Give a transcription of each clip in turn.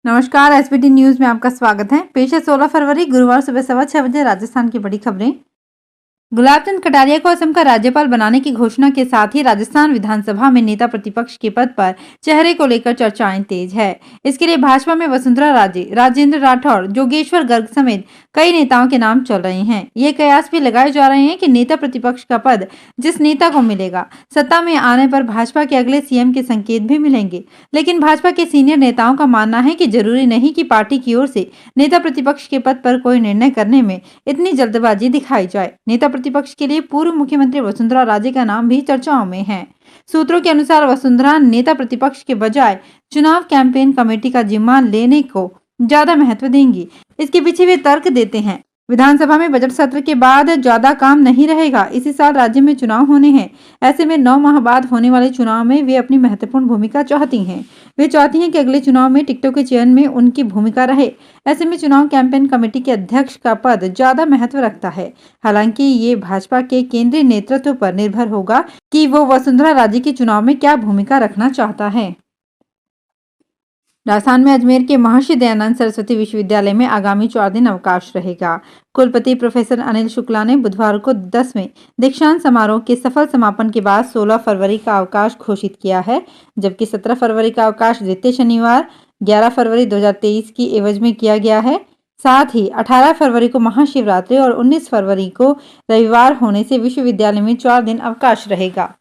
नमस्कार। SBT news में आपका स्वागत है। पेश है 16 फरवरी गुरुवार सुबह 6:15 बजे राजस्थान की बड़ी खबरें। गुलाब चंद कटारिया को असम का राज्यपाल बनाने की घोषणा के साथ ही राजस्थान विधानसभा में नेता प्रतिपक्ष के पद पर चेहरे को लेकर चर्चाएं तेज है। इसके लिए भाजपा में वसुंधरा राजे, राजेंद्र राठौड़, जोगेश्वर गर्ग समेत कई नेताओं के नाम चल रहे हैं। ये कयास भी लगाए जा रहे हैं कि नेता प्रतिपक्ष का पद जिस नेता को मिलेगा, सत्ता में आने पर भाजपा के अगले सीएम के संकेत भी मिलेंगे। लेकिन भाजपा के सीनियर नेताओं का मानना है कि जरूरी नहीं कि पार्टी की ओर से नेता प्रतिपक्ष के पद पर कोई निर्णय करने में इतनी जल्दबाजी दिखाई जाए। नेता प्रतिपक्ष के लिए पूर्व मुख्यमंत्री वसुंधरा राजे का नाम भी चर्चाओं में है। सूत्रों के अनुसार वसुंधरा नेता प्रतिपक्ष के बजाय चुनाव कैंपेन कमेटी का जिम्मा लेने को ज्यादा महत्व देंगी। इसके पीछे वे तर्क देते हैं, विधानसभा में बजट सत्र के बाद ज्यादा काम नहीं रहेगा। इसी साल राज्य में चुनाव होने हैं। ऐसे में 9 माह बाद होने वाले चुनाव में वे अपनी महत्वपूर्ण भूमिका चाहती हैं। वे चाहती हैं कि अगले चुनाव में टिकटों के चयन में उनकी भूमिका रहे। ऐसे में चुनाव कैंपेन कमेटी के अध्यक्ष का पद ज्यादा महत्व रखता है। हालांकि ये भाजपा के केंद्रीय नेतृत्व पर निर्भर होगा कि वो वसुंधरा राजे के चुनाव में क्या भूमिका रखना चाहता है। राजस्थान में अजमेर के महर्षि दयानंद सरस्वती विश्वविद्यालय में आगामी 4 दिन अवकाश रहेगा। कुलपति प्रोफेसर अनिल शुक्ला ने बुधवार को 10वें दीक्षांत समारोह के सफल समापन के बाद 16 फरवरी का अवकाश घोषित किया है, जबकि 17 फरवरी का अवकाश द्वितीय शनिवार 11 फरवरी 2023 की एवज में किया गया है। साथ ही 18 फरवरी को महाशिवरात्रि और 19 फरवरी को रविवार होने से विश्वविद्यालय में 4 दिन अवकाश रहेगा।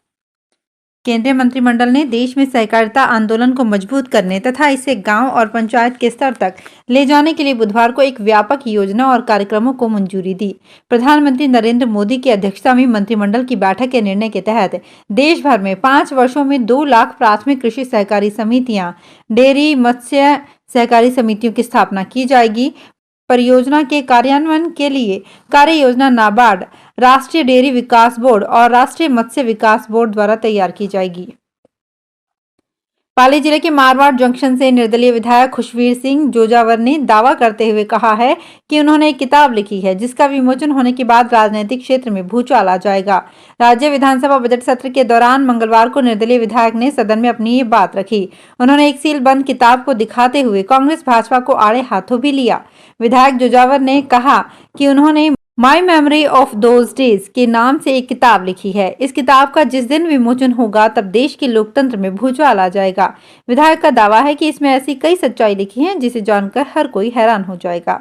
केंद्रीय मंत्रिमंडल ने देश में सहकारिता आंदोलन को मजबूत करने तथा इसे गांव और पंचायत के स्तर तक ले जाने के लिए बुधवार को एक व्यापक योजना और कार्यक्रमों को मंजूरी दी। प्रधानमंत्री नरेंद्र मोदी की अध्यक्षता में मंत्रिमंडल की बैठक के निर्णय के तहत देश भर में 5 वर्षों में 2 लाख प्राथमिक कृषि सहकारी समितियां, डेयरी मत्स्य सहकारी समितियों की स्थापना की जाएगी। परियोजना के कार्यान्वयन के लिए कार्य योजना नाबार्ड, राष्ट्रीय डेयरी विकास बोर्ड और राष्ट्रीय मत्स्य विकास बोर्ड द्वारा तैयार की जाएगी। पाली जिले के मारवाड़ जंक्शन से निर्दलीय विधायक खुशवीर सिंह जोजावर ने दावा करते हुए कहा है कि उन्होंने एक किताब लिखी है जिसका विमोचन होने के बाद राजनीतिक क्षेत्र में भूचाल आ जाएगा। राज्य विधानसभा बजट सत्र के दौरान मंगलवार को निर्दलीय विधायक ने सदन में अपनी ये बात रखी। उन्होंने एक सील बंद किताब को दिखाते हुए कांग्रेस भाजपा को आड़े हाथों भी लिया। विधायक जोजावर ने कहा कि उन्होंने my memory of those days के नाम से एक किताब लिखी है। इस किताब का जिस दिन विमोचन होगा तब देश के लोकतंत्र में भूचाल आ जाएगा। विधायक का दावा है कि इसमें ऐसी कई सच्चाई लिखी है जिसे जानकर हर कोई हैरान हो जाएगा।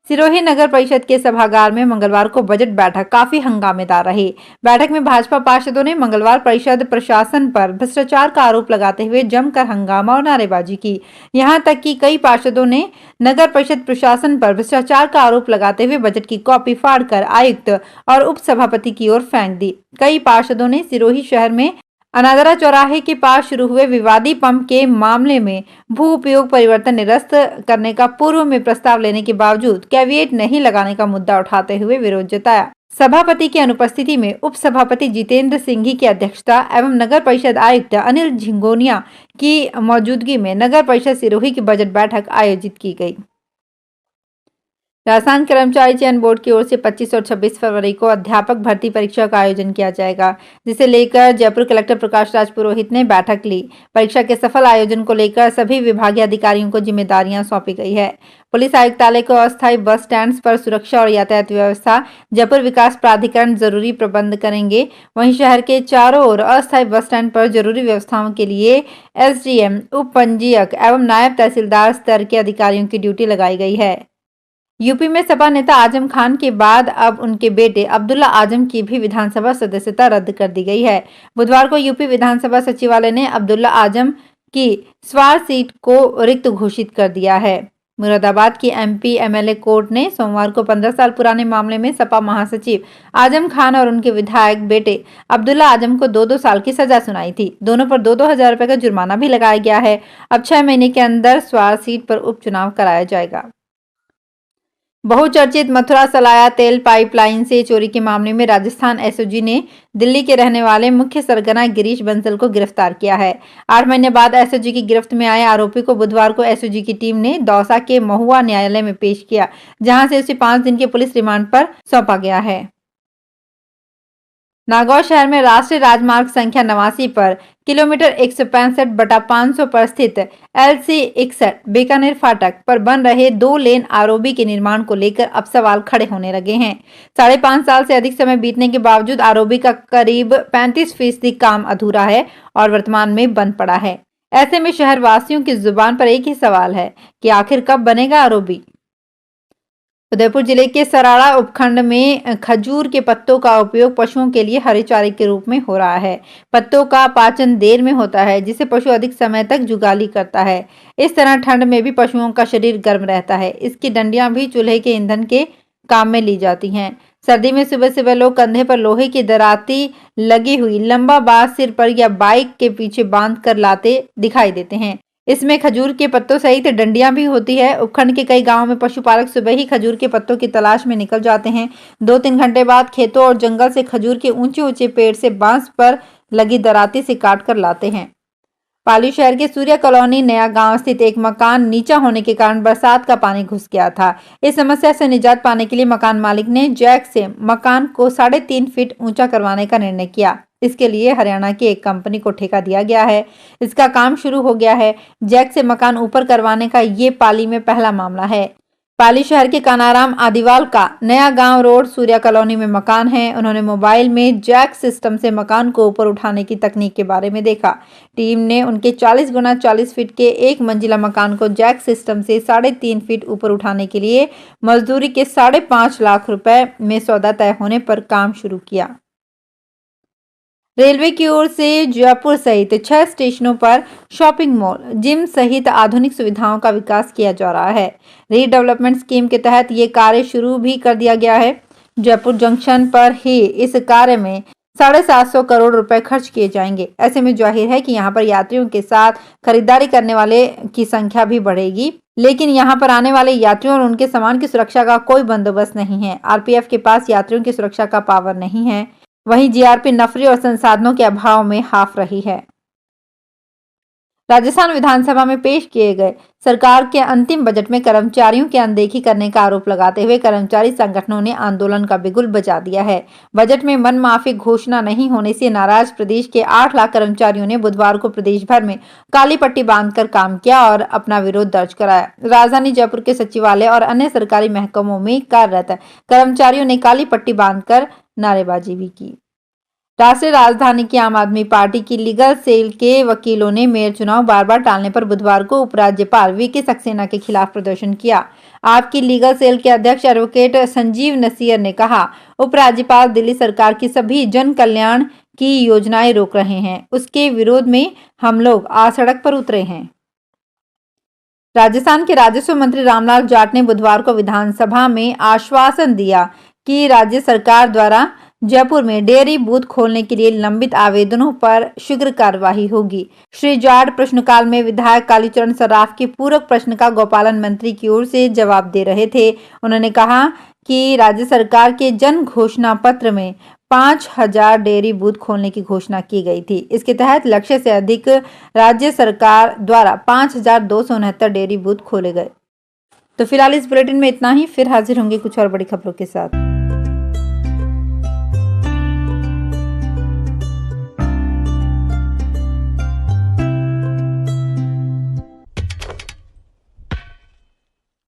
सिरोही नगर परिषद के सभागार में मंगलवार को बजट बैठक काफी हंगामेदार रही। बैठक में भाजपा पार्षदों ने मंगलवार परिषद प्रशासन पर भ्रष्टाचार का आरोप लगाते हुए जमकर हंगामा और नारेबाजी की। यहां तक कि कई पार्षदों ने नगर परिषद प्रशासन पर भ्रष्टाचार का आरोप लगाते हुए बजट की कॉपी फाड़कर आयुक्त और उप सभापति की ओर फेंक दी। कई पार्षदों ने सिरोही शहर में अनादरा चौराहे के पास शुरू हुए विवादी पंप के मामले में भू उपयोग परिवर्तन निरस्त करने का पूर्व में प्रस्ताव लेने के बावजूद कैविएट नहीं लगाने का मुद्दा उठाते हुए विरोध जताया। सभापति की अनुपस्थिति में उप सभापति जितेंद्र सिंघी की अध्यक्षता एवं नगर परिषद आयुक्त अनिल झिंगोनिया की मौजूदगी में नगर परिषद सिरोही की बजट बैठक आयोजित की गई। राजस्थान कर्मचारी चयन बोर्ड की ओर से 25 और 26 फरवरी को अध्यापक भर्ती परीक्षा का आयोजन किया जाएगा, जिसे लेकर जयपुर कलेक्टर प्रकाश राज पुरोहित ने बैठक ली। परीक्षा के सफल आयोजन को लेकर सभी विभागीय अधिकारियों को जिम्मेदारियां सौंपी गई है। पुलिस आयुक्तालय को अस्थायी बस स्टैंड पर सुरक्षा और यातायात व्यवस्था, जयपुर विकास प्राधिकरण जरूरी प्रबंध करेंगे। वहीं शहर के चारों ओर अस्थायी बस स्टैंड पर जरूरी व्यवस्थाओं के लिए एसडीएम, उप पंजीयक एवं नायब तहसीलदार स्तर के अधिकारियों की ड्यूटी लगाई गई है। यूपी में सपा नेता आजम खान के बाद अब उनके बेटे अब्दुल्ला आजम की भी विधानसभा सदस्यता रद्द कर दी गई है। बुधवार को यूपी विधानसभा सचिवालय ने अब्दुल्ला आजम की स्वार सीट को रिक्त घोषित कर दिया है। मुरादाबाद की एमपी एमएलए कोर्ट ने सोमवार को 15 साल पुराने मामले में सपा महासचिव आजम खान और उनके विधायक बेटे अब्दुल्ला आजम को 2-2 साल की सजा सुनाई थी। दोनों पर 2-2 हजार रुपए का जुर्माना भी लगाया गया है। अब 6 महीने के अंदर स्वार सीट पर उपचुनाव कराया जाएगा। बहुचर्चित मथुरा सलाया तेल पाइपलाइन से चोरी के मामले में राजस्थान एसओजी ने दिल्ली के रहने वाले मुख्य सरगना गिरीश बंसल को गिरफ्तार किया है। 8 महीने बाद एसओजी की गिरफ्त में आए आरोपी को बुधवार को एसओजी की टीम ने दौसा के महुआ न्यायालय में पेश किया, जहां से उसे 5 दिन के पुलिस रिमांड पर सौंपा गया है। नागौर शहर में राष्ट्रीय राजमार्ग संख्या 89 पर किलोमीटर 165/500 पर स्थित LC 61 बीकानेर फाटक पर बन रहे 2 लेन आरओबी के निर्माण को लेकर अब सवाल खड़े होने लगे हैं। 5.5 साल से अधिक समय बीतने के बावजूद आरओबी का करीब 35% काम अधूरा है और वर्तमान में बंद पड़ा है। ऐसे में शहर वासियों की जुबान पर एक ही सवाल है कि आखिर कब बनेगा आरओबी। उदयपुर जिले के सराड़ा उपखंड में खजूर के पत्तों का उपयोग पशुओं के लिए हरे चारे के रूप में हो रहा है। पत्तों का पाचन देर में होता है, जिससे पशु अधिक समय तक जुगाली करता है। इस तरह ठंड में भी पशुओं का शरीर गर्म रहता है। इसकी डंडियां भी चूल्हे के ईंधन के काम में ली जाती हैं। सर्दी में सुबह सुबह लोग कंधे पर लोहे की दराती लगी हुई लंबा बांस सिर पर या बाइक के पीछे बांध कर लाते दिखाई देते हैं। इसमें खजूर के पत्तों सहित डंडियां भी होती है। उपखंड के कई गांवों में पशुपालक सुबह ही खजूर के पत्तों की तलाश में निकल जाते हैं। 2-3 घंटे बाद खेतों और जंगल से खजूर के ऊंचे ऊंचे पेड़ से बांस पर लगी दराती से काट कर लाते हैं। पाली शहर के सूर्य कॉलोनी नया गांव स्थित एक मकान नीचा होने के कारण बरसात का पानी घुस गया था। इस समस्या से निजात पाने के लिए मकान मालिक ने जैक से मकान को 3.5 फीट ऊंचा करवाने का निर्णय किया। इसके लिए हरियाणा की एक कंपनी को ठेका दिया गया है। इसका काम शुरू हो गया है। जैक से मकान ऊपर करवाने का ये पाली में पहला मामला है। पाली शहर के कानाराम आदिवाल का नया गांव रोड सूर्या कॉलोनी में मकान है। उन्होंने मोबाइल में जैक सिस्टम से मकान को ऊपर उठाने की तकनीक के बारे में देखा। टीम ने उनके 40 गुना 40 फीट के एक मंजिला मकान को जैक सिस्टम से 3.5 फीट ऊपर उठाने के लिए मजदूरी के 5.5 लाख रुपए में सौदा तय होने पर काम शुरू किया। रेलवे की ओर से जयपुर सहित 6 स्टेशनों पर शॉपिंग मॉल, जिम सहित आधुनिक सुविधाओं का विकास किया जा रहा है। रीडेवलपमेंट स्कीम के तहत ये कार्य शुरू भी कर दिया गया है। जयपुर जंक्शन पर ही इस कार्य में 750 करोड़ रुपए खर्च किए जाएंगे। ऐसे में जाहिर है कि यहाँ पर यात्रियों के साथ खरीदारी करने वाले की संख्या भी बढ़ेगी, लेकिन यहाँ पर आने वाले यात्रियों और उनके सामान की सुरक्षा का कोई बंदोबस्त नहीं है। आरपीएफ के पास यात्रियों की सुरक्षा का पावर नहीं है। वहीं जीआरपी नफरी और संसाधनों के अभाव में हाफ रही है। राजस्थान विधानसभा में पेश किए गए सरकार के अंतिम बजट में कर्मचारियों की अनदेखी करने का आरोप लगाते हुए कर्मचारी संगठनों ने आंदोलन का बिगुल बजा दिया है। बजट में मनमाफी घोषणा नहीं होने से नाराज प्रदेश के 8 लाख कर्मचारियों ने बुधवार को प्रदेश भर में काली पट्टी बांधकर काम किया और अपना विरोध दर्ज कराया। राजधानी जयपुर के सचिवालय और अन्य सरकारी महकमों में कार्यरत कर्मचारियों ने काली पट्टी बांधकर नारेबाजी भी की। राष्ट्रीय राजधानी की आम आदमी पार्टी की लीगल सेल के वकीलों ने मेयर चुनाव बार बार टालने पर बुधवार को उपराज्यपाल वीके सक्सेना के खिलाफ प्रदर्शन किया। आपकी लीगल सेल के अध्यक्ष एडवोकेट संजीव नसीर ने कहा, उपराज्यपाल दिल्ली सरकार की सभी जन कल्याण की योजनाएं रोक रहे हैं। उसके विरोध में हम लोग आज सड़क पर उतरे हैं। राजस्थान के राजस्व मंत्री रामलाल जाट ने बुधवार को विधानसभा में आश्वासन दिया कि राज्य सरकार द्वारा जयपुर में डेयरी बूथ खोलने के लिए लंबित आवेदनों पर शीघ्र कार्यवाही होगी। श्री जाट प्रश्नकाल में विधायक कालीचरण सराफ के पूरक प्रश्न का गौपालन मंत्री की ओर से जवाब दे रहे थे। उन्होंने कहा कि राज्य सरकार के जन घोषणा पत्र में 5000 डेयरी बूथ खोलने की घोषणा की गई थी। इसके तहत लक्ष्य से अधिक राज्य सरकार द्वारा 5269 डेयरी बूथ खोले गए। तो फिलहाल इस बुलेटिन में इतना ही। फिर हाजिर होंगे कुछ और बड़ी खबरों के साथ।